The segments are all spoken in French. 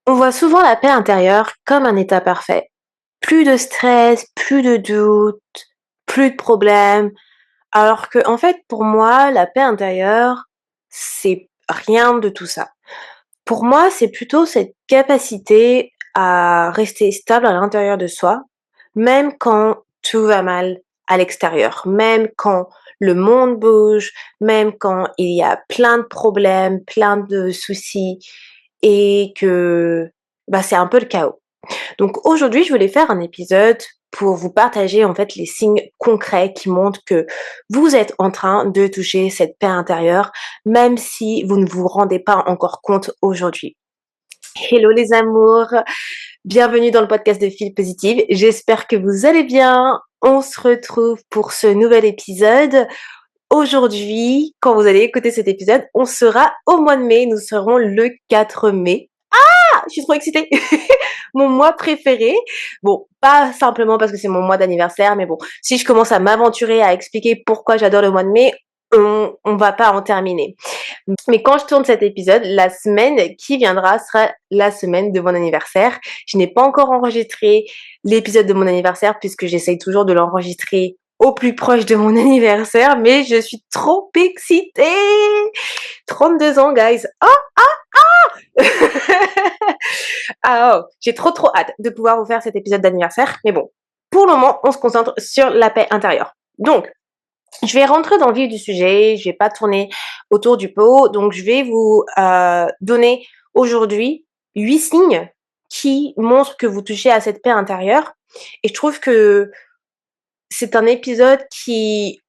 On voit souvent la paix intérieure comme un état parfait. Plus de stress, plus de doutes, plus de problèmes. Alors que, en fait, pour moi, la paix intérieure, c'est rien de tout ça. Pour moi, c'est plutôt cette capacité à rester stable à l'intérieur de soi, même quand tout va mal à l'extérieur, même quand le monde bouge, même quand il y a plein de problèmes, plein de soucis et que bah, c'est un peu le chaos. Donc aujourd'hui, je voulais faire un épisode pour vous partager en fait les signes concrets qui montrent que vous êtes en train de toucher cette paix intérieure, même si vous ne vous rendez pas encore compte aujourd'hui. Hello les amours, bienvenue dans le podcast de Feel Positive. J'espère que vous allez bien. On se retrouve pour ce nouvel épisode. Aujourd'hui, quand vous allez écouter cet épisode, on sera au mois de mai. Nous serons le 4 mai. Je suis trop excitée. Mon mois préféré. Bon, pas simplement parce que c'est mon mois d'anniversaire, mais bon, si je commence à m'aventurer à expliquer pourquoi j'adore le mois de mai, on va pas en terminer. Mais quand je tourne cet épisode, la semaine qui viendra sera la semaine de mon anniversaire. Je n'ai pas encore enregistré l'épisode de mon anniversaire puisque j'essaye toujours de l'enregistrer au plus proche de mon anniversaire, mais je suis trop excitée. 32 ans, guys. Ah, oh, j'ai trop hâte de pouvoir vous faire cet épisode d'anniversaire. Mais bon, pour le moment, on se concentre sur la paix intérieure. Donc, je vais rentrer dans le vif du sujet. Je vais pas tourner autour du pot. Donc, je vais vous donner aujourd'hui 8 signes qui montrent que vous touchez à cette paix intérieure. Et je trouve que c'est un épisode qui,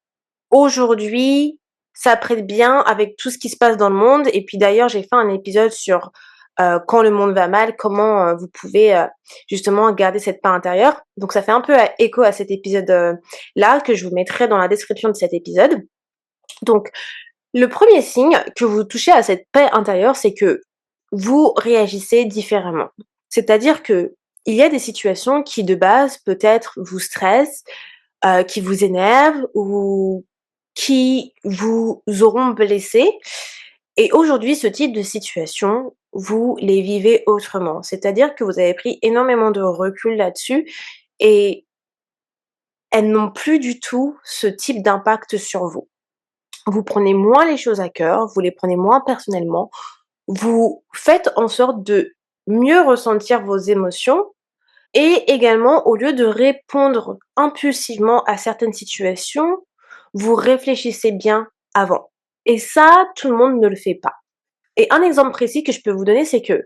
aujourd'hui, s'apprête bien avec tout ce qui se passe dans le monde. Et puis d'ailleurs, j'ai fait un épisode sur quand le monde va mal, comment vous pouvez justement garder cette paix intérieure. Donc ça fait un peu écho à cet épisode là que je vous mettrai dans la description de cet épisode. Donc le premier signe que vous touchez à cette paix intérieure, c'est que vous réagissez différemment. C'est-à-dire que il y a des situations qui de base peut-être vous stressent, qui vous énervent ou qui vous auront blessé. Et aujourd'hui, ce type de situation, vous les vivez autrement. C'est-à-dire que vous avez pris énormément de recul là-dessus et elles n'ont plus du tout ce type d'impact sur vous. Vous prenez moins les choses à cœur, vous les prenez moins personnellement, vous faites en sorte de mieux ressentir vos émotions et également, au lieu de répondre impulsivement à certaines situations, vous réfléchissez bien avant. Et ça, tout le monde ne le fait pas. Et un exemple précis que je peux vous donner, c'est que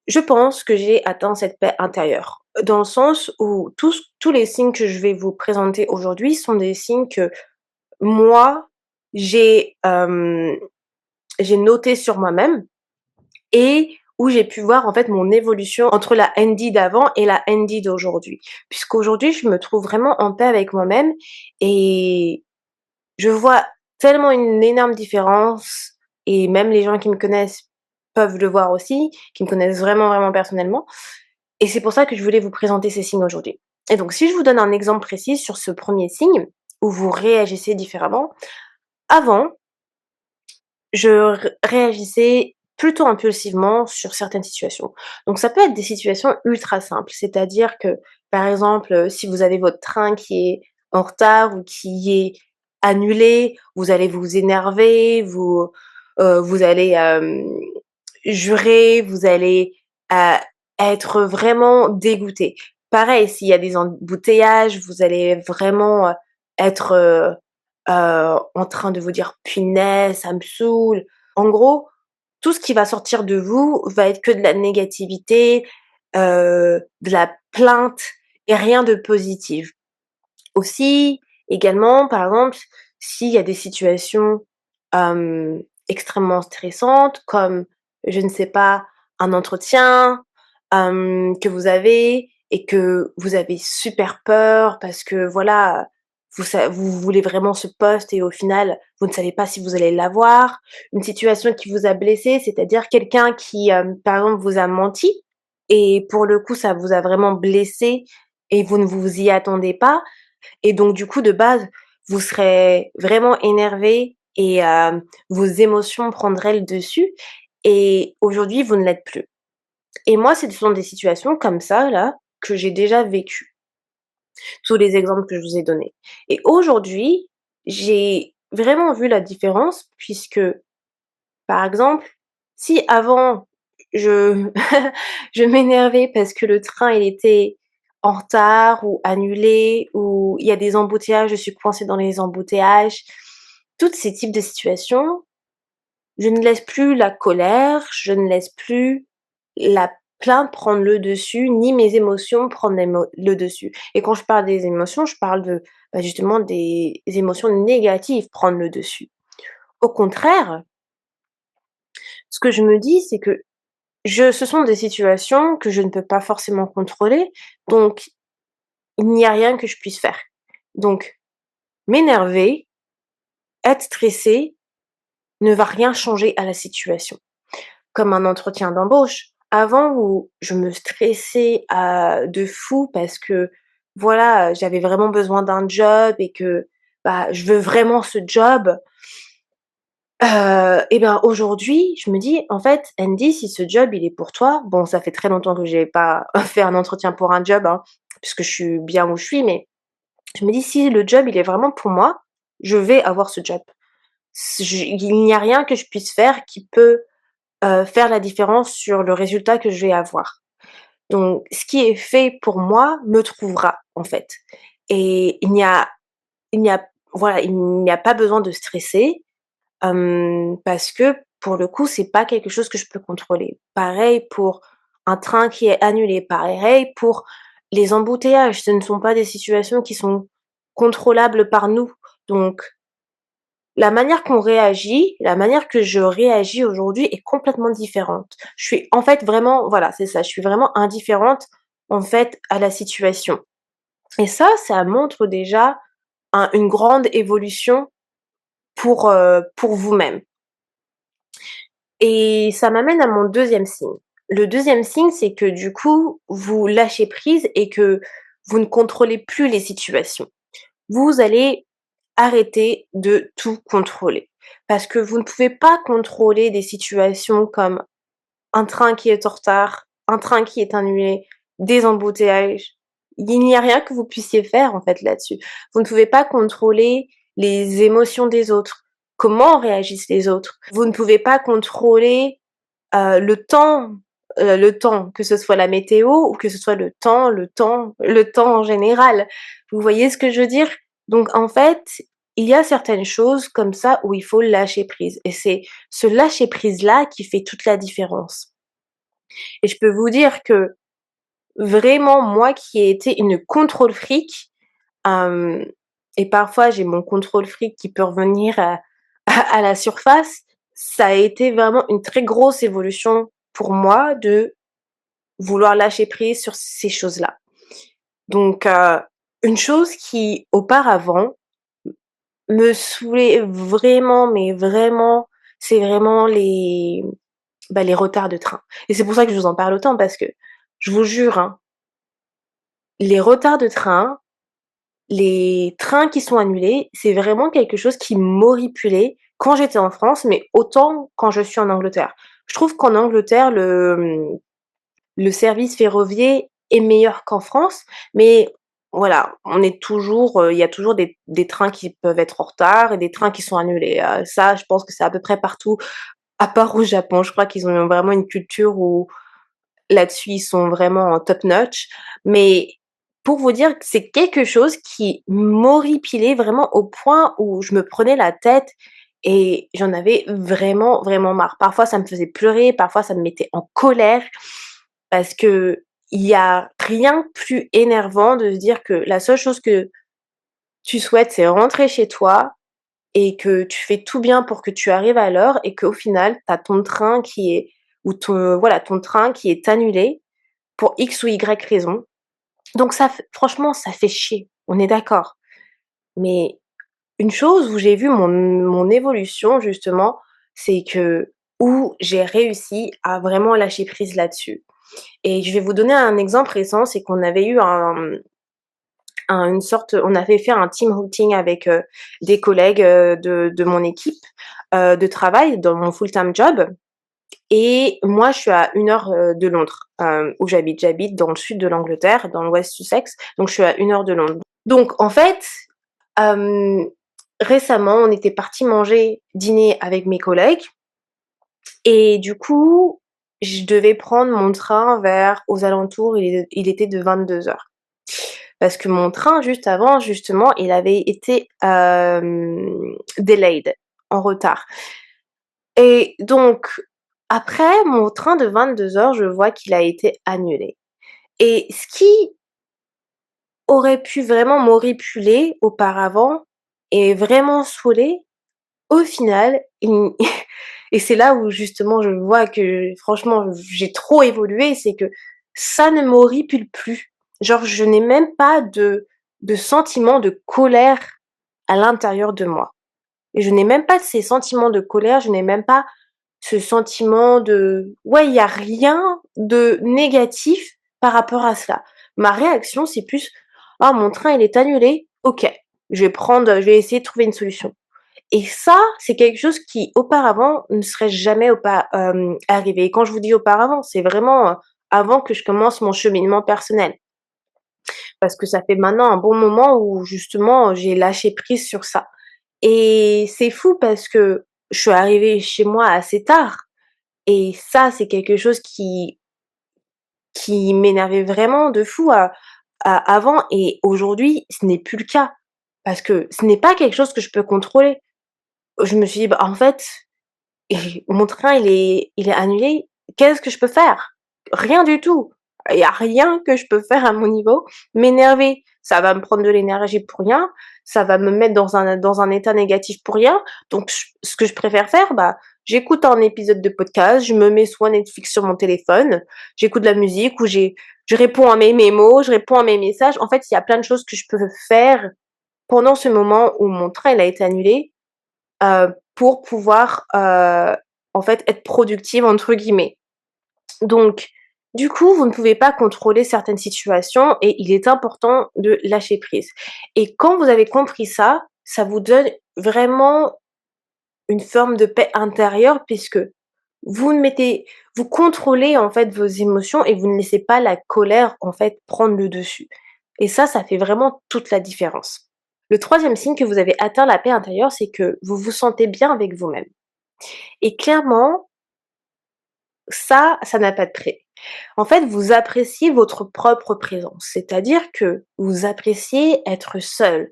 je pense que j'ai atteint cette paix intérieure. Dans le sens où tous les signes que je vais vous présenter aujourd'hui sont des signes que moi, j'ai j'ai noté sur moi-même et où j'ai pu voir en fait mon évolution entre la Andy d'avant et la Andy d'aujourd'hui. Puisqu'aujourd'hui, je me trouve vraiment en paix avec moi-même et je vois tellement une énorme différence et même les gens qui me connaissent peuvent le voir aussi, qui me connaissent vraiment, vraiment personnellement et c'est pour ça que je voulais vous présenter ces signes aujourd'hui. Et donc si je vous donne un exemple précis sur ce premier signe où vous réagissez différemment, avant, je réagissais plutôt impulsivement sur certaines situations. Donc ça peut être des situations ultra simples, c'est-à-dire que, par exemple, si vous avez votre train qui est en retard ou qui est annulé, vous allez vous énerver, vous allez, jurer, vous allez, heu, être vraiment dégoûté. Pareil, s'il y a des embouteillages, vous allez vraiment, être, en train de vous dire: «Punaise, ça me saoule». En gros, tout ce qui va sortir de vous va être que de la négativité, de la plainte et rien de positif. Aussi, également, par exemple, s'il y a des situations, extrêmement stressantes comme, je ne sais pas, un entretien, que vous avez et que vous avez super peur parce que voilà, vous voulez vraiment ce poste et au final, vous ne savez pas si vous allez l'avoir. Une situation qui vous a blessé, c'est-à-dire quelqu'un qui, par exemple, vous a menti et pour le coup, ça vous a vraiment blessé et vous ne vous y attendez pas et donc du coup, de base, vous serez vraiment énervé et vos émotions prendraient le dessus et aujourd'hui, vous ne l'êtes plus. Et moi, ce sont des situations comme ça, là, que j'ai déjà vécues. Tous les exemples que je vous ai donnés. Et aujourd'hui, j'ai vraiment vu la différence puisque, par exemple, si avant je je m'énervais parce que le train il était en retard ou annulé ou il y a des embouteillages, je suis coincée dans les embouteillages, toutes ces types de situations, je ne laisse plus la colère, je ne laisse plus la plainte prendre le dessus, ni mes émotions prendre le dessus. Et quand je parle des émotions, je parle de, bah, justement des émotions négatives prendre le dessus. Au contraire, ce que je me dis, c'est que ce sont des situations que je ne peux pas forcément contrôler, donc il n'y a rien que je puisse faire. Donc m'énerver, être stressée ne va rien changer à la situation. Comme un entretien d'embauche. Avant où je me stressais de fou parce que voilà, j'avais vraiment besoin d'un job et que, bah, je veux vraiment ce job, et ben, aujourd'hui, je me dis: «En fait, Andy, si ce job, il est pour toi», bon, ça fait très longtemps que j'ai pas fait un entretien pour un job, hein, puisque je suis bien où je suis, mais je me dis: «Si le job, il est vraiment pour moi, je vais avoir ce job». Il n'y a rien que je puisse faire qui peut, faire la différence sur le résultat que je vais avoir. Donc ce qui est fait pour moi me trouvera, en fait. Et il n'y a voilà, il n'y a pas besoin de stresser, parce que pour le coup, c'est pas quelque chose que je peux contrôler. Pareil pour un train qui est annulé, pareil pour les embouteillages, ce ne sont pas des situations qui sont contrôlables par nous. Donc la manière qu'on réagit, la manière que je réagis aujourd'hui est complètement différente. Je suis en fait vraiment voilà, c'est ça, je suis vraiment indifférente, en fait, à la situation. Et ça montre déjà une grande évolution pour vous-même. Et ça m'amène à mon deuxième signe. Le deuxième signe, c'est que du coup, vous lâchez prise et que vous ne contrôlez plus les situations. Vous allez arrêter de tout contrôler. Parce que vous ne pouvez pas contrôler des situations comme un train qui est en retard, un train qui est annulé, des embouteillages. Il n'y a rien que vous puissiez faire en fait là-dessus. Vous ne pouvez pas contrôler les émotions des autres, comment réagissent les autres. Vous ne pouvez pas contrôler, le temps, que ce soit la météo ou que ce soit le temps en général. Vous voyez ce que je veux dire? Donc en fait, il y a certaines choses comme ça où il faut lâcher prise et c'est ce lâcher prise-là qui fait toute la différence. Et je peux vous dire que vraiment moi qui ai été une contrôle freak, hem et parfois j'ai mon contrôle freak qui peut revenir à la surface, ça a été vraiment une très grosse évolution pour moi de vouloir lâcher prise sur ces choses-là. Donc une chose qui auparavant me saoulait vraiment, mais vraiment, c'est vraiment les retards de train. Et c'est pour ça que je vous en parle autant parce que je vous jure, hein, les retards de train, les trains qui sont annulés, c'est vraiment quelque chose qui m'horripilait quand j'étais en France, mais autant quand je suis en Angleterre. Je trouve qu'en Angleterre, le service ferroviaire est meilleur qu'en France, mais voilà, on est toujours, il y a toujours des trains qui peuvent être en retard et des trains qui sont annulés. Ça, je pense que c'est à peu près partout, à part au Japon. Je crois qu'ils ont vraiment une culture où là-dessus, ils sont vraiment en top notch. Mais pour vous dire que c'est quelque chose qui m'horripilait vraiment au point où je me prenais la tête et j'en avais vraiment, vraiment marre. Parfois, ça me faisait pleurer, parfois ça me mettait en colère parce qu'il y a rien de plus énervant de se dire que la seule chose que tu souhaites, c'est rentrer chez toi et que tu fais tout bien pour que tu arrives à l'heure et qu'au final, tu as ton train qui est ou ton voilà, ton train qui est annulé pour X ou Y raison. Donc ça f franchement, ça fait chier, on est d'accord. Mais une chose où j'ai vu mon évolution justement, c'est que où j'ai réussi à vraiment lâcher prise là-dessus. Et je vais vous donner un exemple récent, c'est qu'on avait eu une sorte on avait fait un team outing avec, des collègues, de mon équipe, de travail dans mon full time job et moi, je suis à 1 heure, de Londres, où j'habite. J'habite dans le sud de l'Angleterre, dans l'West Sussex, donc je suis à 1 heure de Londres. Donc en fait, hem, récemment, on était partis manger, dîner avec mes collègues et du coup, je devais prendre mon train vers aux alentours, il était de 22 heures. Parce que mon train juste avant, justement, il avait été, delayed, en retard. Et donc, après mon train de 22 heures, je vois qu'il a été annulé. Et ce qui aurait pu vraiment m'horripiler auparavant et vraiment saouler, au final, il et c'est là où justement je vois que franchement j'ai trop évolué, c'est que ça ne m'horripile plus. Genre je n'ai même pas de sentiment de colère à l'intérieur de moi. Et je n'ai même pas ces sentiments de colère, je n'ai même pas ce sentiment de ouais, il y a rien de négatif par rapport à cela. Ma réaction, c'est plus: «Ah mon train il est annulé, OK, je vais essayer de trouver une solution». Et ça, c'est quelque chose qui auparavant ne serait jamais arrivé. Et quand je vous dis auparavant, c'est vraiment, avant que je commence mon cheminement personnel. Parce que ça fait maintenant un bon moment où justement, j'ai lâché prise sur ça. Et c'est fou parce que je suis arrivée chez moi assez tard et ça, c'est quelque chose qui m'énervait vraiment de fou, avant, et aujourd'hui, ce n'est plus le cas. Parce que ce n'est pas quelque chose que je peux contrôler. Je me suis dit: «Bah, en fait, mon train il est annulé, qu'est-ce que je peux faire? Rien du tout. Il y a rien que je peux faire à mon niveau. M'énerver, ça va me prendre de l'énergie pour rien, ça va me mettre dans un état négatif pour rien. Donc ce que je préfère faire, bah, j'écoute un épisode de podcast, je me mets soit Netflix sur mon téléphone, j'écoute de la musique ou je réponds à mes mémos, je réponds à mes messages. En fait, il y a plein de choses que je peux faire pendant ce moment où mon train il a été annulé, pour pouvoir, en fait, être «productive» entre guillemets. Donc du coup, vous ne pouvez pas contrôler certaines situations et il est important de lâcher prise. Et quand vous avez compris ça, ça vous donne vraiment une forme de paix intérieure puisque vous ne mettez vous contrôlez, en fait, vos émotions et vous ne laissez pas la colère, en fait, prendre le dessus. Et ça fait vraiment toute la différence. Le troisième signe que vous avez atteint la paix intérieure, c'est que vous vous sentez bien avec vous-même. Et clairement, ça n'a pas de prix. En fait, vous appréciez votre propre présence, c'est-à-dire que vous appréciez être seul.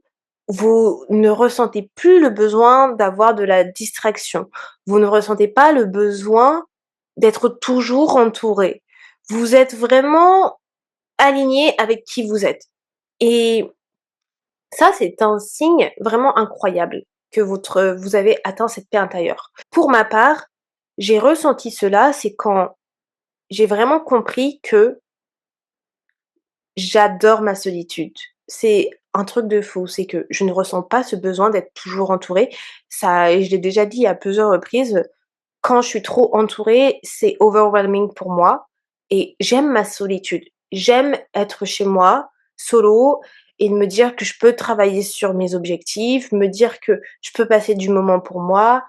Vous ne ressentez plus le besoin d'avoir de la distraction. Vous ne ressentez pas le besoin d'être toujours entouré. Vous êtes vraiment aligné avec qui vous êtes. Et ça, c'est un signe vraiment incroyable que vous avez atteint cette paix intérieure. Pour ma part, j'ai ressenti cela, c'est quand j'ai vraiment compris que j'adore ma solitude. C'est un truc de fou, c'est que je ne ressens pas ce besoin d'être toujours entourée. Ça, et je l'ai déjà dit à plusieurs reprises, quand je suis trop entourée, c'est overwhelming pour moi et j'aime ma solitude. J'aime être chez moi, solo, et me dire que je peux travailler sur mes objectifs, me dire que je peux passer du moment pour moi,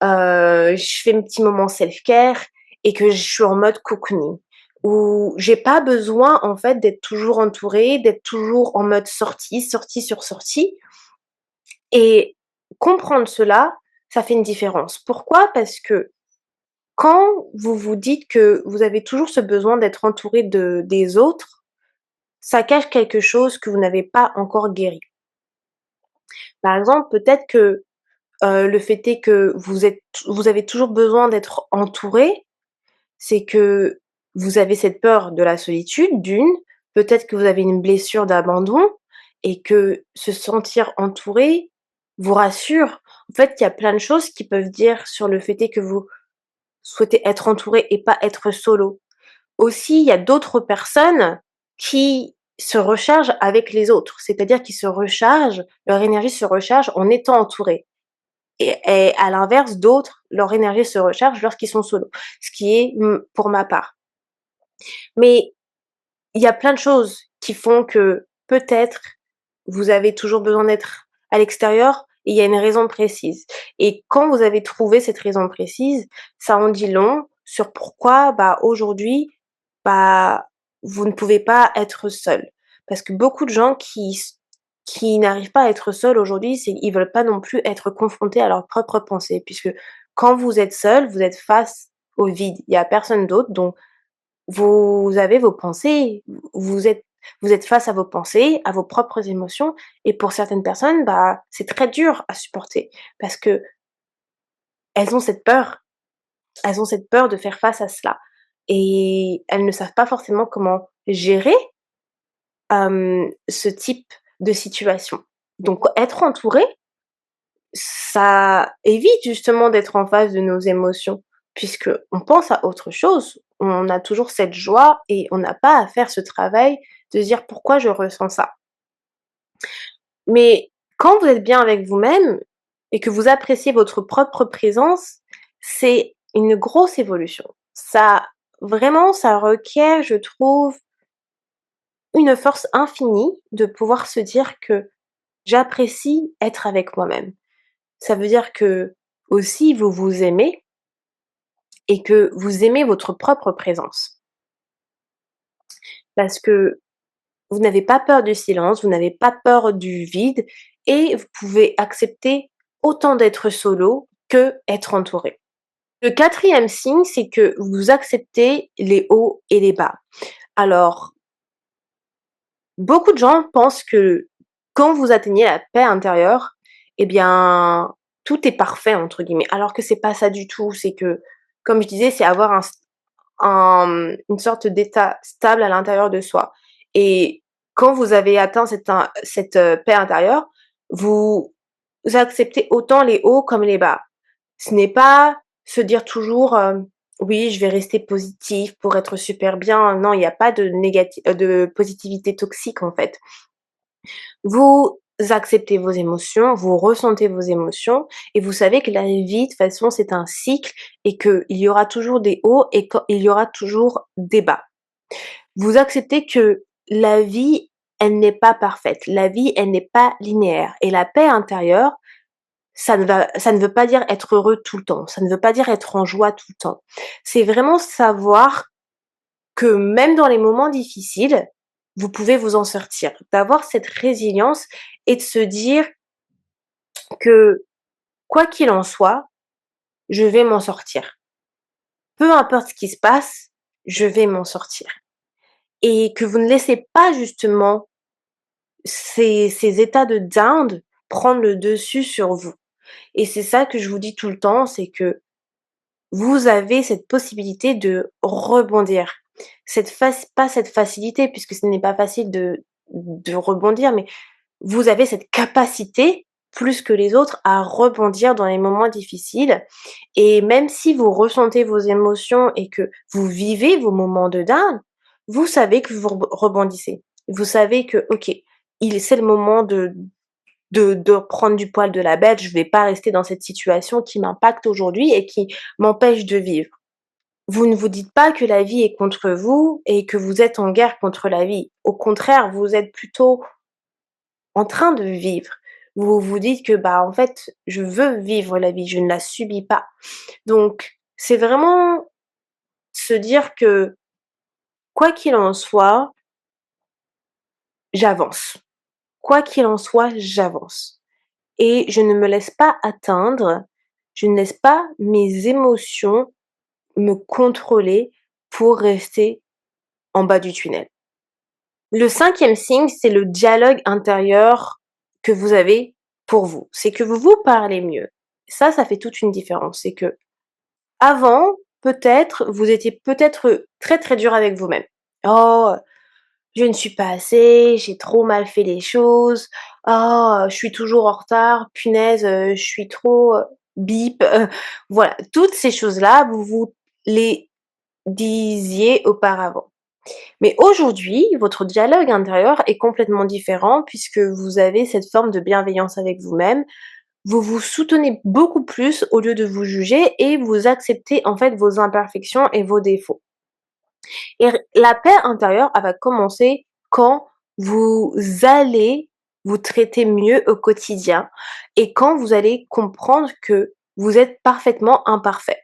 je fais mes petits moments self-care et que je suis en mode cocooning. Où j'ai pas besoin en fait d'être toujours entourée, d'être toujours en mode sortie, sortie sur sortie, et comprendre cela, ça fait une différence. Pourquoi? Parce que quand vous vous dites que vous avez toujours ce besoin d'être entouré des autres, ça cache quelque chose que vous n'avez pas encore guéri. Par exemple, peut-être que, le fait est que vous avez toujours besoin d'être entouré, c'est que vous avez cette peur de la solitude d'une, peut-être que vous avez une blessure d'abandon et que se sentir entouré vous rassure. En fait, il y a plein de choses qui peuvent dire sur le fait est que vous souhaitez être entouré et pas être solo. Aussi, il y a d'autres personnes qui se rechargent avec les autres, c'est-à-dire qu'ils se rechargent, leur énergie se recharge en étant entourés. Et à l'inverse, d'autres, leur énergie se recharge lorsqu'ils sont solo, ce qui est, pour ma part. Mais il y a plein de choses qui font que peut-être vous avez toujours besoin d'être à l'extérieur et il y a une raison précise. Et quand vous avez trouvé cette raison précise, ça en dit long sur pourquoi, aujourd'hui, bah, vous ne pouvez pas être seul. Parce que beaucoup de gens qui n'arrivent pas à être seuls aujourd'hui, c'est ils veulent pas non plus être confrontés à leurs propres pensées, puisque quand vous êtes seul, vous êtes face au vide. Il y a personne d'autre, donc vous avez vos pensées, vous êtes vous êtes face à vos pensées, à vos propres émotions et pour certaines personnes, c'est très dur à supporter parce qu'elles ont cette peur. Elles ont cette peur de faire face à cela et elles ne savent pas forcément comment gérer, ce type de situation. Donc être entouré, ça évite justement d'être en face de nos émotions, puisqu'on pense à autre chose. On a toujours cette joie et on n'a pas à faire ce travail de se dire: «Pourquoi je ressens ça?» Mais quand vous êtes bien avec vous-même et que vous appréciez votre propre présence, c'est une grosse évolution. Ça vraiment, ça requiert, je trouve, une force infinie de pouvoir se dire que: «J'apprécie être avec moi-même». Ça veut dire que aussi vous vous aimez et que vous aimez votre propre présence. Parce que vous n'avez pas peur du silence, vous n'avez pas peur du vide et vous pouvez accepter autant d'être solo que être entouré. Le quatrième signe, c'est que vous acceptez les hauts et les bas. Alors, beaucoup de gens pensent que quand vous atteignez la paix intérieure, eh bien, tout est «parfait» entre guillemets, alors que c'est pas ça du tout. C'est que, comme je disais, c'est avoir une sorte d'état stable à l'intérieur de soi et quand vous avez atteint cette paix intérieure, vous acceptez autant les hauts comme les bas. Ce n'est pas se dire toujours, «Oui, je vais rester positif pour être super bien». Non, il y a pas de positivité toxique, en fait. Vous acceptez vos émotions, vous ressentez vos émotions et vous savez que la vie, de toute façon, c'est un cycle et qu'il y aura toujours des hauts et il y aura toujours des bas. Vous acceptez que la vie, elle n'est pas parfaite. La vie, elle n'est pas linéaire et la paix intérieure, ça ne veut pas dire être heureux tout le temps, ça ne veut pas dire être en joie tout le temps. C'est vraiment savoir que même dans les moments difficiles, vous pouvez vous en sortir. D'avoir cette résilience et de se dire que quoi qu'il en soit, je vais m'en sortir. Peu importe ce qui se passe, je vais m'en sortir. Et que vous ne laissez pas justement ces états de down prendre le dessus sur vous. Et c'est ça que je vous dis tout le temps, c'est que vous avez cette possibilité de rebondir. Pas cette facilité puisque ce n'est pas facile de rebondir, mais vous avez cette capacité, plus que les autres, à rebondir dans les moments difficiles et même si vous ressentez vos émotions et que vous vivez vos moments de down, vous savez que vous rebondissez. Vous savez que: «OK, c'est le moment de prendre du poil de la bête, je vais pas rester dans cette situation qui m'impacte aujourd'hui et qui m'empêche de vivre». Vous ne vous dites pas que la vie est contre vous et que vous êtes en guerre contre la vie. Au contraire, vous êtes plutôt en train de vivre. Vous vous dites que, en fait, je veux vivre la vie, je ne la subis pas. Donc, c'est vraiment se dire que, quoi qu'il en soit, j'avance. Quoi qu'il en soit, j'avance. Et je ne me laisse pas atteindre, je ne laisse pas mes émotions me contrôler pour rester en bas du tunnel. Le cinquième signe, c'est le dialogue intérieur que vous avez pour vous. C'est que vous vous parlez mieux. Ça fait toute une différence. C'est que avant, peut-être, vous étiez peut-être très, très dur avec vous-même. «Oh, je ne suis pas assez, j'ai trop mal fait les choses. Oh, je suis toujours en retard. Punaise, je suis trop, bip». Voilà, toutes ces choses-là, vous vous les disiez auparavant. Mais aujourd'hui, votre dialogue intérieur est complètement différent puisque vous avez cette forme de bienveillance avec vous-même. Vous vous soutenez beaucoup plus au lieu de vous juger et vous acceptez en fait vos imperfections et vos défauts. Et la paix intérieure, elle va commencer quand vous allez vous traiter mieux au quotidien et quand vous allez comprendre que vous êtes parfaitement imparfait.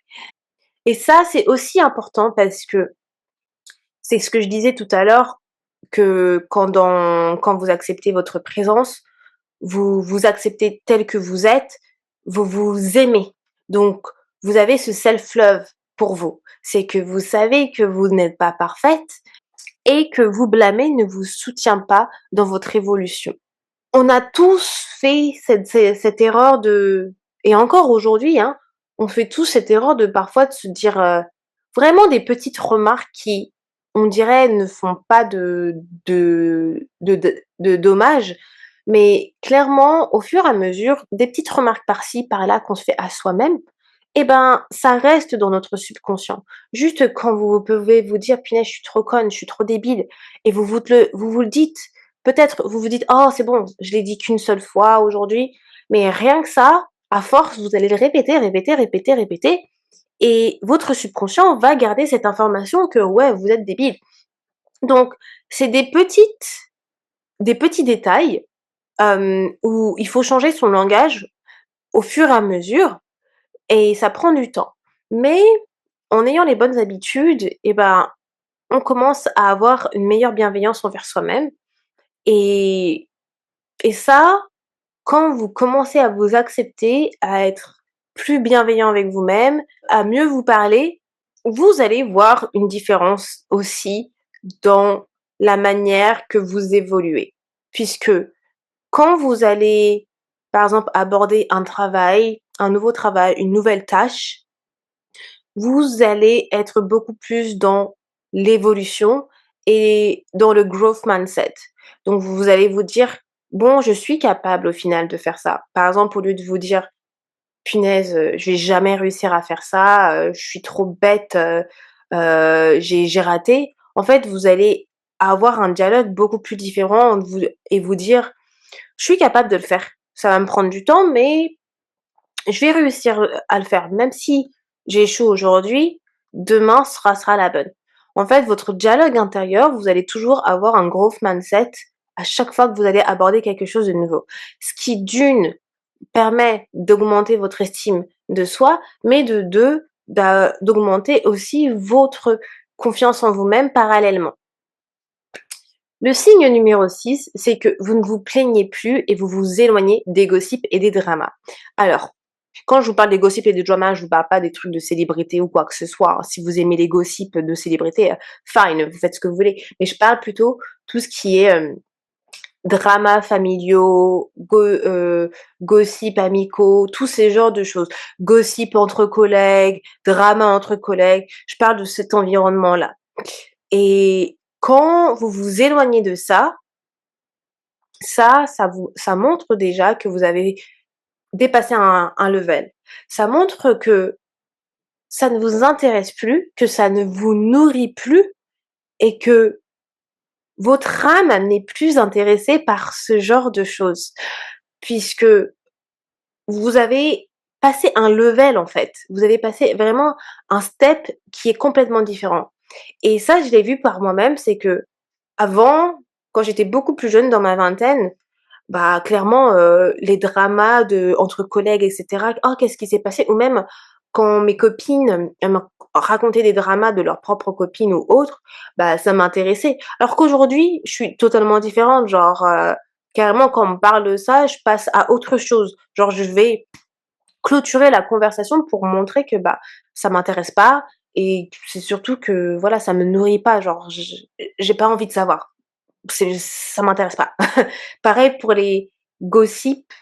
Et ça, c'est aussi important parce que c'est ce que je disais tout à l'heure, que quand vous acceptez votre présence, vous vous acceptez tel que vous êtes, vous vous aimez. Donc, vous avez ce self-love pour vous. C'est que vous savez que vous n'êtes pas parfaite et que vous blâmer ne vous soutient pas dans votre évolution. On a tous fait cette erreur de et encore aujourd'hui, hein, on fait tous cette erreur de parfois de se dire, vraiment des petites remarques qui, on dirait, ne font pas de dommages, mais clairement, au fur et à mesure, des petites remarques par-ci, par-là qu'on se fait à soi-même, et ben, ça reste dans notre subconscient. Juste quand vous pouvez vous dire: «Punaise, je suis trop conne, je suis trop débile» et vous vous le dites. Peut-être vous vous dites: «Oh c'est bon, je l'ai dit qu'une seule fois aujourd'hui», mais rien que ça, à force, vous allez le répéter, répéter, répéter, répéter et votre subconscient va garder cette information que ouais, vous êtes débile. Donc c'est des petits détails, où il faut changer son langage au fur et à mesure et ça prend du temps. Mais en ayant les bonnes habitudes et ben, on commence à avoir une meilleure bienveillance envers soi-même et ça, quand vous commencez à vous accepter, à être plus bienveillant avec vous-même, à mieux vous parler, vous allez voir une différence aussi dans la manière que vous évoluez. Puisque quand vous allez, par exemple, aborder un travail, un nouveau travail, une nouvelle tâche, vous allez être beaucoup plus dans l'évolution et dans le growth mindset. Donc vous allez vous dire: «Bon, je suis capable au final de faire ça». Par exemple, au lieu de vous dire: «Punaise, je vais jamais réussir à faire ça, je suis trop bête, j'ai raté». En fait, vous allez avoir un dialogue beaucoup plus différent entre vous et vous dire: «Je suis capable de le faire. Ça va me prendre du temps, mais je vais réussir, à le faire. Même si j'échoue aujourd'hui, demain sera la bonne». En fait, votre dialogue intérieur, vous allez toujours avoir un growth mindset à chaque fois que vous allez aborder quelque chose de nouveau. Ce qui d'une permet d'augmenter votre estime de soi, mais de 2 d'augmenter aussi votre confiance en vous-même parallèlement. Le signe numéro 6, c'est que vous ne vous plaignez plus et vous vous éloignez des gossips et des dramas. Alors, quand je vous parle des gossips et des dramas, je vous parle pas des trucs de célébrités ou quoi que ce soit, hein. Si vous aimez les gossips de célébrités, fine, vous faites ce que vous voulez. Mais je parle plutôt tout ce qui est, dramas familiaux, gossip amicaux, tous ces genres de choses. Gossip entre collègues, drama entre collègues, je parle de cet environnement-là et quand vous vous éloignez de ça, ça montre déjà que vous avez dépassé un level. Ça montre que ça ne vous intéresse plus, que ça ne vous nourrit plus et que votre âme n'est plus intéressée par ce genre de choses. Puisque vous avez passé un level en fait. Vous avez passé vraiment un step qui est complètement différent. Et ça, je l'ai vu par moi-même, c'est que avant, quand j'étais beaucoup plus jeune dans ma vingtaine, bah clairement, les dramas de entre collègues et cetera: «Oh qu'est-ce qui s'est passé?» ou même quand mes copines, elles me racontaient des dramas de leurs propres copines ou autres, bah ça m'intéressait. Alors qu'aujourd'hui, je suis totalement différente, genre, carrément quand on me parle de ça, je passe à autre chose. Genre je vais clôturer la conversation pour montrer que, bah, ça m'intéresse pas et c'est surtout que, voilà, ça me nourrit pas, genre j'ai pas envie de savoir. Ça m'intéresse pas. Pareil pour les gossips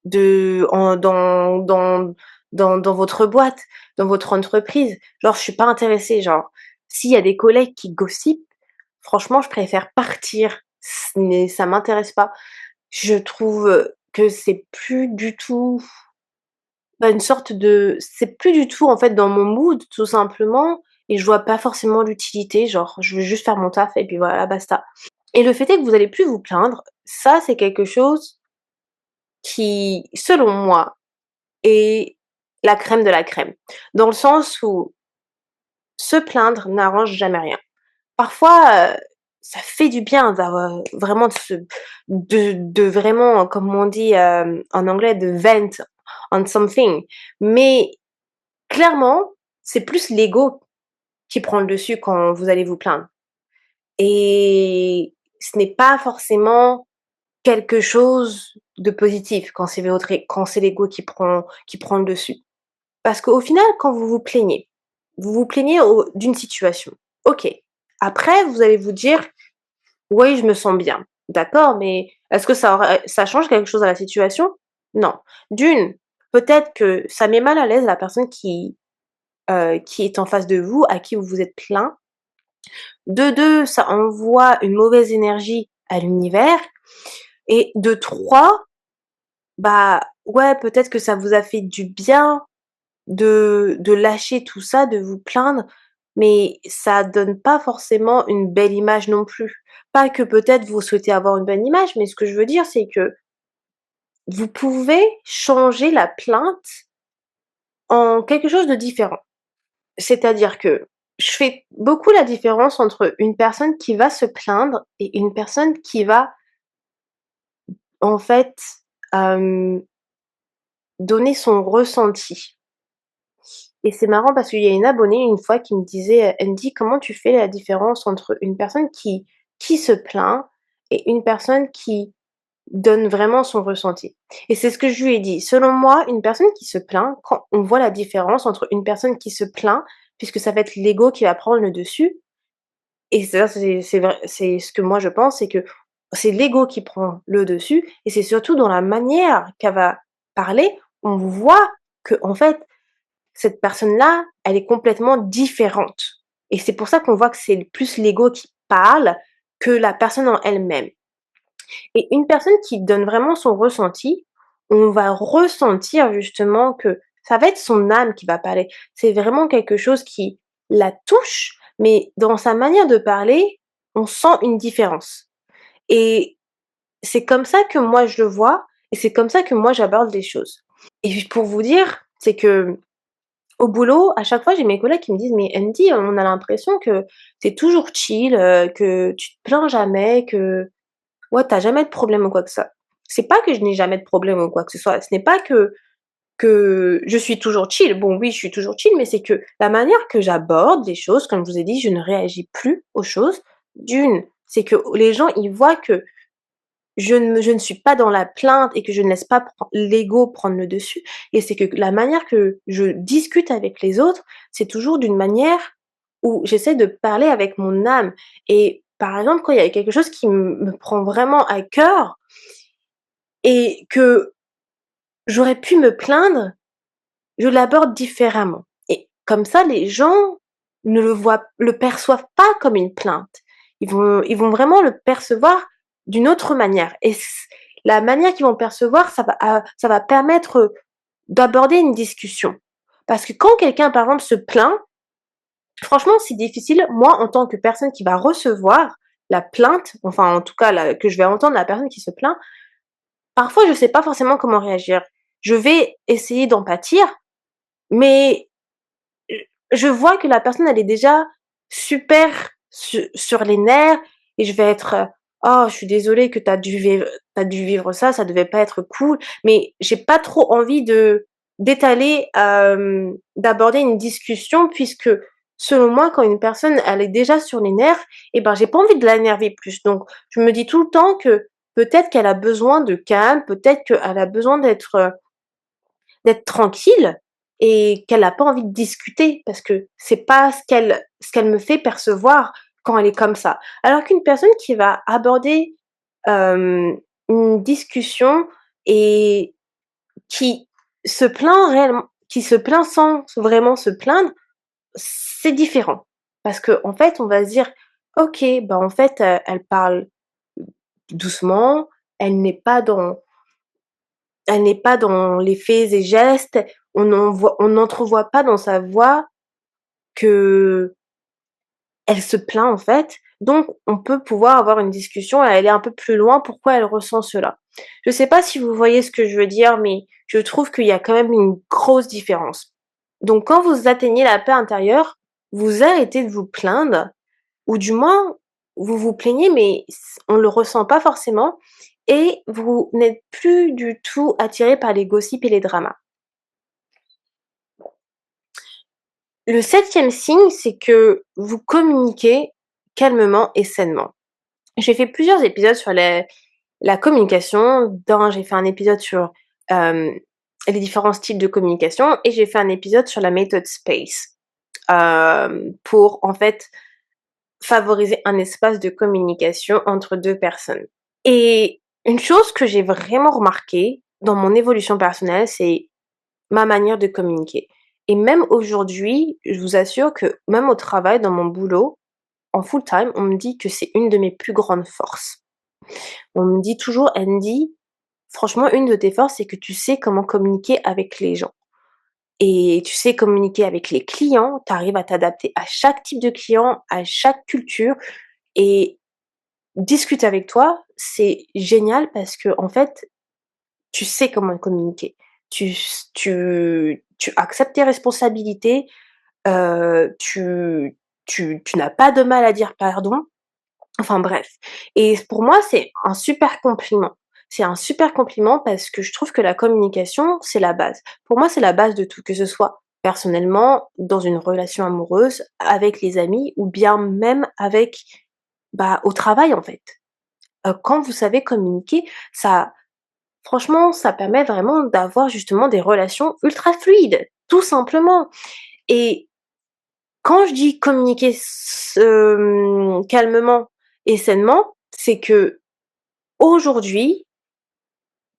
de en dans votre boîte, dans votre entreprise. Genre, je suis pas intéressée, genre, s'il y a des collègues qui gossipent, franchement, je préfère partir. Ça m'intéresse pas. Je trouve, que c'est plus du tout, bah, une sorte de c'est plus du tout, en fait, dans mon mood, tout simplement et je vois pas forcément l'utilité, genre, je veux juste faire mon taf et puis voilà, basta. Et le fait est que vous allez plus vous plaindre, ça, c'est quelque chose qui, selon moi, est la crème de la crème. Dans le sens où se plaindre n'arrange jamais rien. Parfois, ça fait du bien d'avoir vraiment de vraiment, comme on dit, en anglais, de vent on something. Mais clairement, c'est plus l'ego qui prend le dessus quand vous allez vous plaindre et ce n'est pas forcément quelque chose de positif quand c'est l'ego qui prend le dessus. Parce qu'au final, quand vous vous plaignez d'une situation. OK. Après, vous allez vous dire: «Oui, je me sens bien». D'accord, mais est-ce que ça change quelque chose à la situation? Non. D'une, peut-être que ça met mal à l'aise la personne qui est en face de vous, à qui vous vous êtes plaint. De 2, ça envoie une mauvaise énergie à l'univers et de 3, bah, ouais, peut-être que ça vous a fait du bien de lâcher tout ça, de vous plaindre, mais ça donne pas forcément une belle image non plus. Pas que peut-être vous souhaitez avoir une bonne image, mais ce que je veux dire, c'est que vous pouvez changer la plainte en quelque chose de différent. C'est-à-dire que je fais beaucoup la différence entre une personne qui va se plaindre et une personne qui va, en fait, hem, donner son ressenti. Et c'est marrant parce qu'il y a une abonnée une fois qui me disait, elle me dit: «Comment tu fais la différence entre une personne qui se plaint et une personne qui donne vraiment son ressenti?» Et c'est ce que je lui ai dit. Selon moi, une personne qui se plaint, quand on voit la différence entre une personne qui se plaint, puisque ça va être l'ego qui va prendre le dessus et ça c'est vrai, c'est ce que moi je pense, c'est que c'est l'ego qui prend le dessus et c'est surtout dans la manière qu'elle va parler, on voit qu'en fait cette personne-là, elle est complètement différente et c'est pour ça qu'on voit que c'est plus l'ego qui parle que la personne en elle-même et une personne qui donne vraiment son ressenti, on va ressentir justement que ça va être son âme qui va parler. C'est vraiment quelque chose qui la touche, mais dans sa manière de parler, on sent une différence et c'est comme ça que moi je le vois et c'est comme ça que moi j'aborde les choses et juste pour vous dire, c'est que au boulot, à chaque fois, j'ai mes collègues qui me disent: «Mais Andy, on a l'impression que tu es toujours chill, que tu te plains jamais, que ouais, tu as jamais de problème ou quoi que ça». C'est pas que je n'ai jamais de problème ou quoi que ce soit, ce n'est pas que je suis toujours chill. Bon oui, je suis toujours chill, mais c'est que la manière que j'aborde les choses, comme je vous ai dit, je ne réagis plus aux choses. D'une, c'est que les gens, ils voient que je ne suis pas dans la plainte et que je ne laisse pas l'ego prendre le dessus et c'est que la manière que je discute avec les autres, c'est toujours d'une manière où j'essaie de parler avec mon âme et par exemple, quand il y a quelque chose qui me prend vraiment à cœur et que j'aurais pu me plaindre, je l'aborde différemment et comme ça, les gens ne le perçoivent pas comme une plainte. Ils vont vraiment le percevoir d'une autre manière et la manière qu'ils vont le percevoir, ça va permettre, d'aborder une discussion. Parce que quand quelqu'un, par exemple, se plaint, franchement, c'est difficile. Moi, en tant que personne qui va recevoir la plainte, enfin, en tout cas, la que je vais entendre la personne qui se plaint, parfois, je sais pas forcément comment réagir. Je vais essayer d'empathir, mais je vois que la personne, elle est déjà super sur les nerfs et je vais être, «Oh, je suis désolée que tu as dû vivre ça, ça devait pas être cool», mais j'ai pas trop envie d'étaler, d'aborder une discussion puisque, selon moi, quand une personne, elle est déjà sur les nerfs et ben, j'ai pas envie de l'énerver plus. Donc je me dis tout le temps que peut-être qu'elle a besoin de calme, peut-être qu'elle a besoin d'être tranquille et qu'elle a pas envie de discuter parce que c'est pas ce qu'elle me fait percevoir quand elle est comme ça. Alors qu'une personne qui va aborder, une discussion et qui qui se plaint sans vraiment se plaindre, c'est différent. Parce qu'en fait, on va se dire: «OK, bah, en fait, elle parle doucement, elle n'est pas dans elle n'est pas dans les faits et gestes, on n'entrevoit pas dans sa voix qu'elle se plaint en fait, donc on peut pouvoir avoir une discussion et aller un peu plus loin, pourquoi elle ressent cela. Je sais pas si vous voyez ce que je veux dire, mais je trouve qu'il y a quand même une grosse différence. Donc quand vous atteignez la paix intérieure, vous arrêtez de vous plaindre ou du moins vous vous plaignez mais on le ressent pas forcément et vous n'êtes plus du tout attiré par les gossips et les dramas. Le 7e signe, c'est que vous communiquez calmement et sainement. J'ai fait plusieurs épisodes sur la communication. J'ai fait un épisode sur, hem, les différents styles de communication et j'ai fait un épisode sur la méthode SPACE, pour en fait favoriser un espace de communication entre 2 personnes. Et une chose que j'ai vraiment remarquée dans mon évolution personnelle, c'est ma manière de communiquer. Et même aujourd'hui, je vous assure que même au travail, dans mon boulot, en full time, on me dit que c'est une de mes plus grandes forces. On me dit toujours: «Andy, franchement, une de tes forces, c'est que tu sais comment communiquer avec les gens et tu sais communiquer avec les clients, tu arrives à t'adapter à chaque type de client, à chaque culture et discuter avec toi, c'est génial parce qu'en fait, tu sais comment communiquer. Tu acceptes tes responsabilités, tu n'as pas de mal à dire pardon». Enfin bref, et pour moi, c'est un super compliment. C'est un super compliment parce que je trouve que la communication, c'est la base. Pour moi, c'est la base de tout, que ce soit personnellement, dans une relation amoureuse, avec les amis ou bien même avec, bah, au travail, en fait. Quand vous savez communiquer, ça franchement, ça permet vraiment d'avoir justement des relations ultra fluides, tout simplement. Et quand je dis communiquer calmement et sainement, c'est qu'aujourd'hui,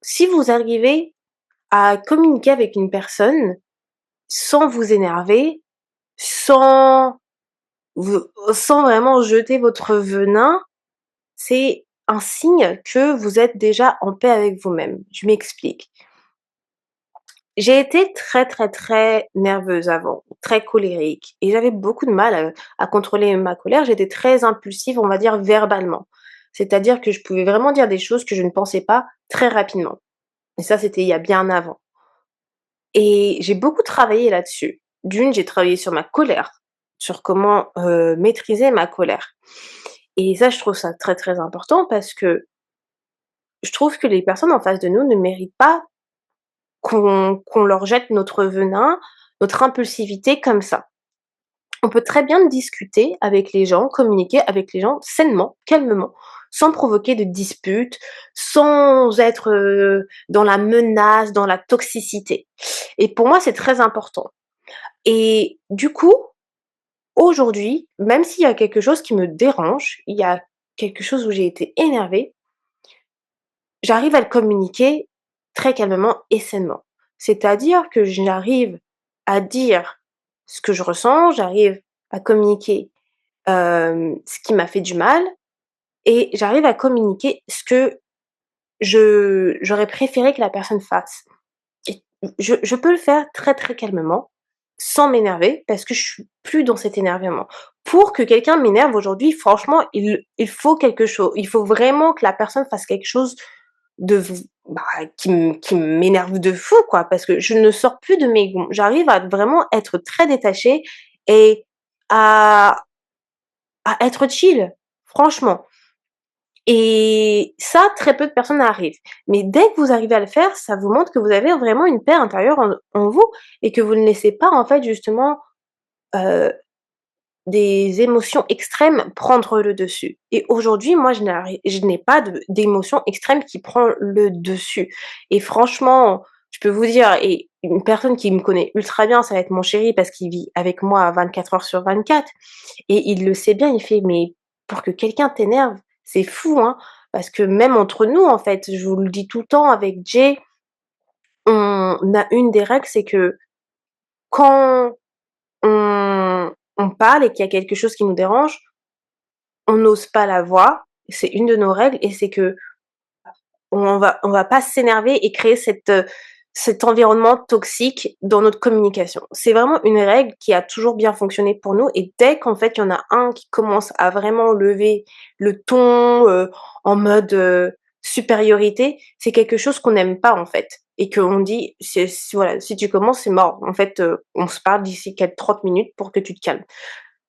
si vous arrivez à communiquer avec une personne sans vous énerver, sans v sans vraiment jeter votre venin, c'est un signe que vous êtes déjà en paix avec vous-même. Je m'explique. J'ai été très, très, très nerveuse avant, très colérique et j'avais beaucoup de mal à contrôler ma colère. J'étais très impulsive, on va dire verbalement. C'est-à-dire que je pouvais vraiment dire des choses que je ne pensais pas très rapidement et ça, c'était il y a bien avant et j'ai beaucoup travaillé là-dessus. D'une, j'ai travaillé sur ma colère, sur comment, maîtriser ma colère et ça, je trouve ça très, très important parce que je trouve que les personnes en face de nous ne méritent pas qu'on leur jette notre venin, notre impulsivité comme ça. On peut très bien discuter avec les gens, communiquer avec les gens sainement, calmement, sans provoquer de disputes, sans être, dans la menace, dans la toxicité et pour moi, c'est très important et du coup, aujourd'hui, même s'il y a quelque chose qui me dérange, il y a quelque chose où j'ai été énervée, j'arrive à le communiquer très calmement et sainement. C'est-à-dire que j'arrive à dire ce que je ressens, j'arrive à communiquer, ce qui m'a fait du mal et j'arrive à communiquer ce que j'aurais préféré que la personne fasse et je peux le faire très, très calmement, sans m'énerver parce que je suis plus dans cet énervement. Pour que quelqu'un m'énerve aujourd'hui, franchement, il faut vraiment que la personne fasse quelque chose de v bah, qui m'énerve de fou, quoi, parce que je ne sors plus de mes gonds. J'arrive à vraiment être très détachée et à être chill, franchement. Et ça, très peu de personnes arrivent. Mais dès que vous arrivez à le faire, ça vous montre que vous avez vraiment une paix intérieure en vous et que vous ne laissez pas, en fait, justement, heu, des émotions extrêmes prendre le dessus. Et aujourd'hui, moi, je n'ai pas d'émotion extrême qui prend le dessus. Et franchement, je peux vous dire, et une personne qui me connaît ultra bien, ça va être mon chéri parce qu'il vit avec moi 24 heures sur 24 et il le sait bien, il fait: «Mais pour que quelqu'un t'énerve, c'est fou, hein!» Parce que même entre nous, en fait, je vous le dis tout le temps avec Jay, on a une des règles, c'est que quand on parle et qu'il y a quelque chose qui nous dérange, on n'ose pas la voir. C'est une de nos règles et c'est que on va pas s'énerver et créer cet environnement toxique dans notre communication. C'est vraiment une règle qui a toujours bien fonctionné pour nous et dès qu'en fait, il y en a un qui commence à vraiment lever le ton, en mode, supériorité, c'est quelque chose qu'on n'aime pas en fait et qu'on dit: Voilà, si tu commences, c'est mort. En fait, on se parle d'ici quel 30 minutes pour que tu te calmes».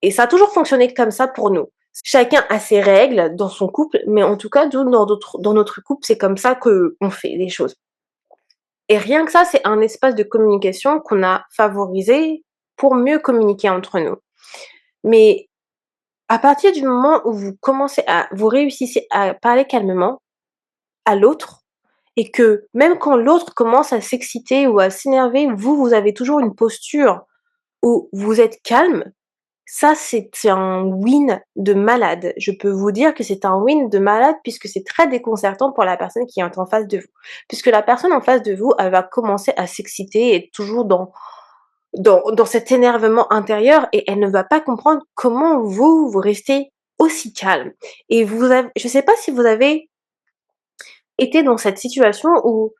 Et ça a toujours fonctionné comme ça pour nous. Chacun a ses règles dans son couple, mais en tout cas, nous, dans notre couple, c'est comme ça qu'on fait les choses. Et rien que ça, c'est un espace de communication qu'on a favorisé pour mieux communiquer entre nous. Mais à partir du moment où vous réussissez à parler calmement à l'autre et que même quand l'autre commence à s'exciter ou à s'énerver, vous avez toujours une posture où vous êtes calme, ça c'est un win de malade. Je peux vous dire que c'est un win de malade puisque c'est très déconcertant pour la personne qui est en face de vous. Puisque la personne en face de vous, elle va commencer à s'exciter et être toujours dans cet énervement intérieur et elle ne va pas comprendre comment vous restez aussi calme. Et je sais pas si vous avez été dans cette situation où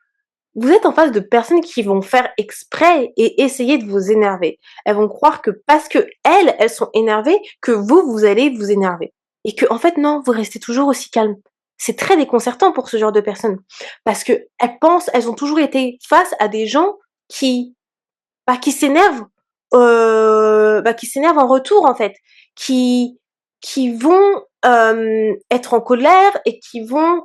vous êtes en face de personnes qui vont faire exprès et essayer de vous énerver. Elles vont croire que parce qu'elles sont énervées, que vous allez vous énerver. Et que, en fait, non, vous restez toujours aussi calme. C'est très déconcertant pour ce genre de personnes. Parce que elles ont toujours été face à des gens qui, qui s'énervent, qui s'énervent en retour, en fait. Qui, qui vont être en colère et qui vont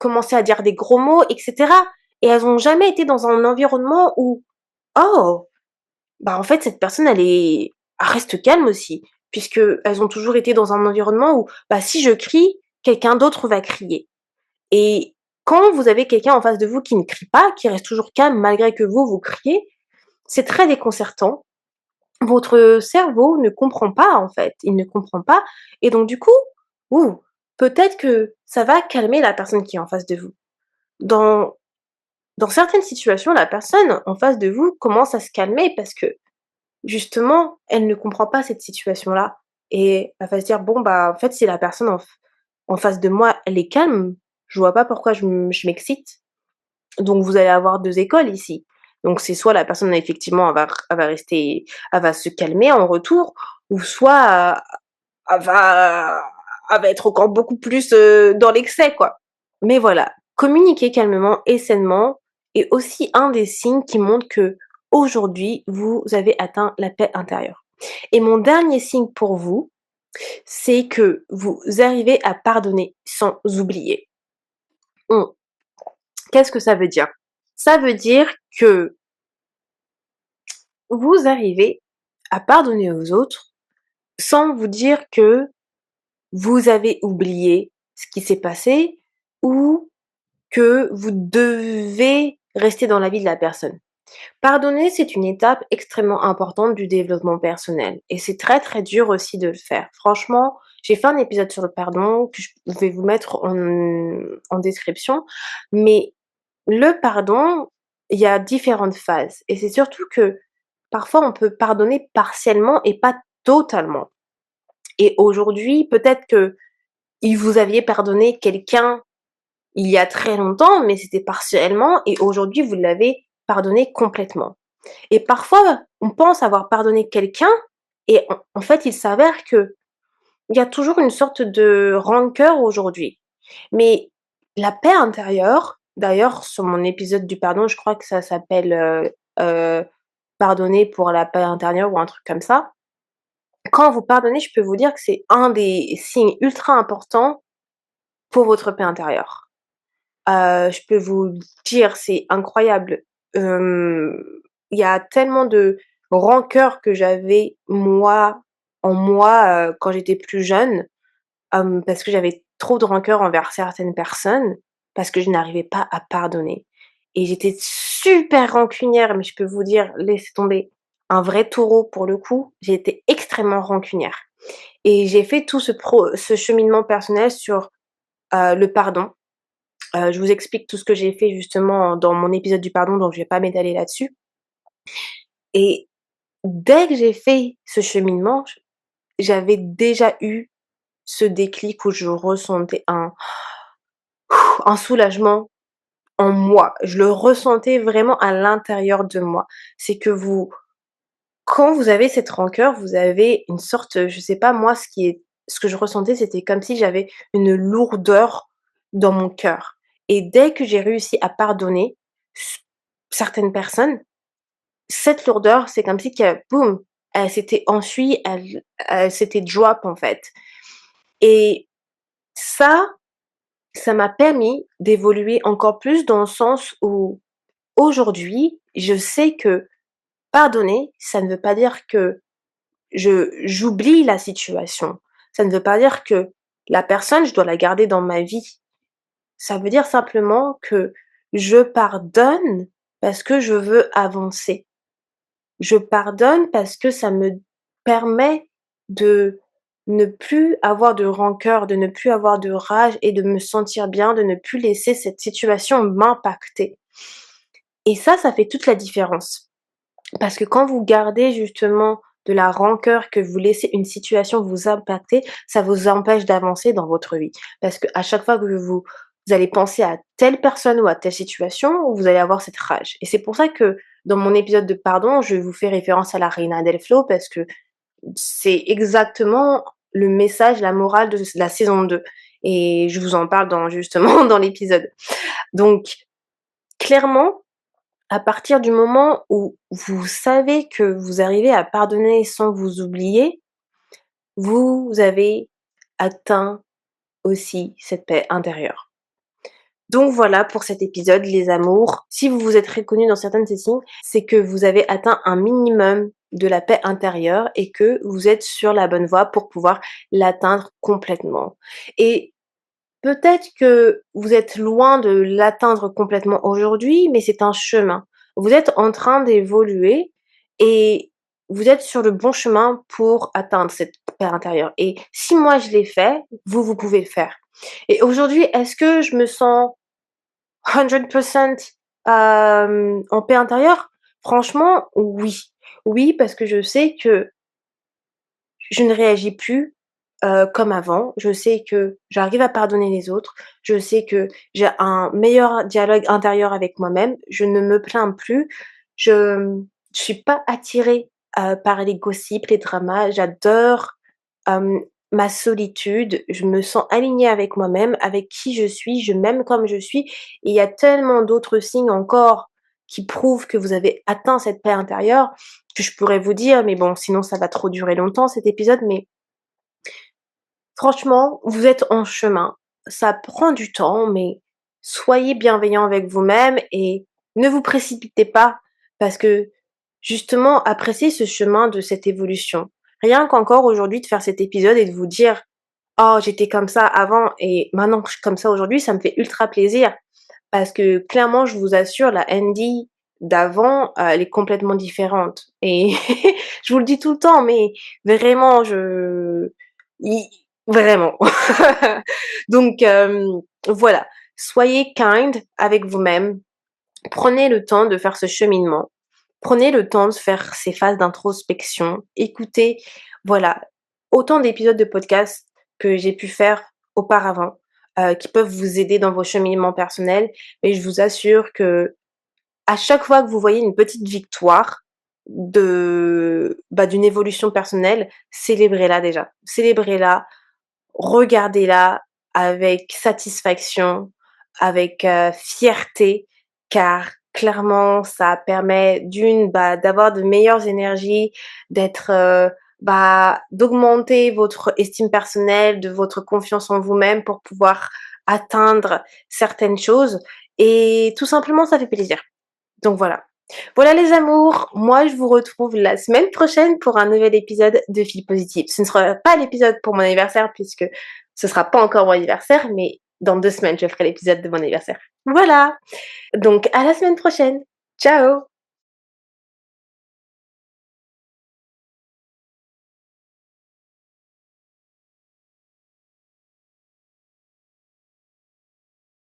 commencer à dire des gros mots, etc. Et elles ont jamais été dans un environnement où, oh, en fait, cette personne, elle reste calme aussi, puisque elles ont toujours été dans un environnement où, si je crie, quelqu'un d'autre va crier. Et quand vous avez quelqu'un en face de vous qui ne crie pas, qui reste toujours calme malgré que vous criez, c'est très déconcertant. Votre cerveau ne comprend pas, en fait. Il ne comprend pas. Et donc, du coup, ouh, peut-être que ça va calmer la personne qui est en face de vous. Dans Dans certaines situations, la personne en face de vous commence à se calmer parce que, justement, elle ne comprend pas cette situation-là et elle va se dire: «Bon, en fait, si la personne en face de moi, elle est calme, je vois pas pourquoi je m'excite». Donc vous allez avoir 2 écoles ici. Donc c'est soit la personne effectivement elle va se calmer en retour ou soit, elle va elle va être encore beaucoup plus, dans l'excès, quoi. Mais voilà, communiquer calmement et sainement est aussi un des signes qui montrent qu'aujourd'hui, vous avez atteint la paix intérieure. Et mon dernier signe pour vous, c'est que vous arrivez à pardonner sans oublier. Mmh. Qu'est-ce que ça veut dire? Ça veut dire que vous arrivez à pardonner aux autres sans vous dire que vous avez oublié ce qui s'est passé ou que vous devez rester dans la vie de la personne. Pardonner, c'est une étape extrêmement importante du développement personnel et c'est très, très dur aussi de le faire. Franchement, j'ai fait un épisode sur le pardon que je vais vous mettre en description, mais le pardon, il y a différentes phases et c'est surtout que parfois on peut pardonner partiellement et pas totalement. Et aujourd'hui, peut-être que vous aviez pardonné quelqu'un il y a très longtemps, mais c'était partiellement et aujourd'hui vous l'avez pardonné complètement. Et parfois, on pense avoir pardonné quelqu'un et en fait, il s'avère qu'il y a toujours une sorte de rancœur aujourd'hui. Mais la paix intérieure, d'ailleurs sur mon épisode du pardon, je crois que ça s'appelle, heu, «Pardonner pour la paix intérieure» ou un truc comme ça. Quand vous pardonnez, je peux vous dire que c'est un des signes ultra importants pour votre paix intérieure. Je peux vous dire, c'est incroyable. Hem, il y a tellement de rancœur que j'avais moi, quand j'étais plus jeune, parce que j'avais trop de rancœur envers certaines personnes, parce que je n'arrivais pas à pardonner et j'étais super rancunière, mais je peux vous dire, laissez tomber, un vrai taureau pour le coup, j'ai été extrêmement rancunière et j'ai fait tout ce cheminement personnel sur, le pardon. Je vous explique tout ce que j'ai fait justement dans mon épisode du pardon, donc je vais pas m'étaler là-dessus et dès que j'ai fait ce cheminement, j'avais déjà eu ce déclic où je ressentais un soulagement en moi. Je le ressentais vraiment à l'intérieur de moi. C'est que quand vous avez cette rancœur, vous avez une sorte, je sais pas moi, ce que je ressentais, c'était comme si j'avais une lourdeur dans mon cœur et dès que j'ai réussi à pardonner certaines personnes, cette lourdeur, c'est comme si que boum, elle s'était enfuie, elle s'était drop en fait et ça, ça m'a permis d'évoluer encore plus dans le sens où aujourd'hui, je sais que pardonner, ça ne veut pas dire que j'oublie la situation. Ça ne veut pas dire que la personne, je dois la garder dans ma vie. Ça veut dire simplement que je pardonne parce que je veux avancer. Je pardonne parce que ça me permet de ne plus avoir de rancœur, de ne plus avoir de rage et de me sentir bien, de ne plus laisser cette situation m'impacter. Et ça fait toute la différence. Parce que quand vous gardez justement de la rancœur, que vous laissez une situation vous impacter, ça vous empêche d'avancer dans votre vie. Parce qu'à chaque fois que vous allez penser à telle personne ou à telle situation, vous allez avoir cette rage. Et c'est pour ça que dans mon épisode de pardon, je vous fais référence à la Reina del Flow parce que c'est exactement le message, la morale de la saison 2. Et je vous en parle justement dans l'épisode. Donc, clairement, à partir du moment où vous savez que vous arrivez à pardonner sans vous oublier, vous avez atteint aussi cette paix intérieure. Donc voilà pour cet épisode, les amours. Si vous vous êtes reconnus dans certaines de ces signes, c'est que vous avez atteint un minimum de la paix intérieure et que vous êtes sur la bonne voie pour pouvoir l'atteindre complètement. Et peut-être que vous êtes loin de l'atteindre complètement aujourd'hui, mais c'est un chemin. Vous êtes en train d'évoluer et vous êtes sur le bon chemin pour atteindre cette paix intérieure. Et si moi je l'ai fait, vous pouvez le faire. Et aujourd'hui, est-ce que je me sens 100% en paix intérieure? Franchement, oui. Oui, parce que je sais que je ne réagis plus, comme avant. Je sais que j'arrive à pardonner les autres. Je sais que j'ai un meilleur dialogue intérieur avec moi-même. Je ne me plains plus. Je suis pas attirée, par les gossips, les dramas. J'adore, hem, ma solitude. Je me sens alignée avec moi-même, avec qui je suis. Je m'aime comme je suis et il y a tellement d'autres signes encore qui prouvent que vous avez atteint cette paix intérieure que je pourrais vous dire, mais bon, sinon ça va trop durer longtemps cet épisode, mais franchement, vous êtes en chemin. Ça prend du temps, mais soyez bienveillant avec vous-même et ne vous précipitez pas parce que justement, appréciez ce chemin de cette évolution. Rien qu'encore aujourd'hui de faire cet épisode et de vous dire: «Oh, j'étais comme ça avant et maintenant que je suis comme ça aujourd'hui», ça me fait ultra plaisir parce que clairement, je vous assure, la Andy d'avant, elle est complètement différente et je vous le dis tout le temps, mais vraiment, i vraiment. Donc voilà, soyez kind avec vous-même, prenez le temps de faire ce cheminement, prenez le temps de faire ces phases d'introspection, écoutez, voilà, autant d'épisodes de podcast que j'ai pu faire auparavant, qui peuvent vous aider dans vos cheminements personnels et je vous assure que à chaque fois que vous voyez une petite victoire d'une évolution personnelle, célébrez-la déjà. Célébrez-la, regardez-la avec satisfaction, avec, fierté, car clairement ça permet d'avoir de meilleures énergies, d'être, d'augmenter votre estime personnelle, de votre confiance en vous-même pour pouvoir atteindre certaines choses et tout simplement ça fait plaisir. Donc voilà. Voilà les amours, moi je vous retrouve la semaine prochaine pour un nouvel épisode de Fil Positive. Ce ne sera pas l'épisode pour mon anniversaire puisque ce sera pas encore mon anniversaire, mais dans 2 semaines je ferai l'épisode de mon anniversaire. Voilà, donc à la semaine prochaine. Ciao!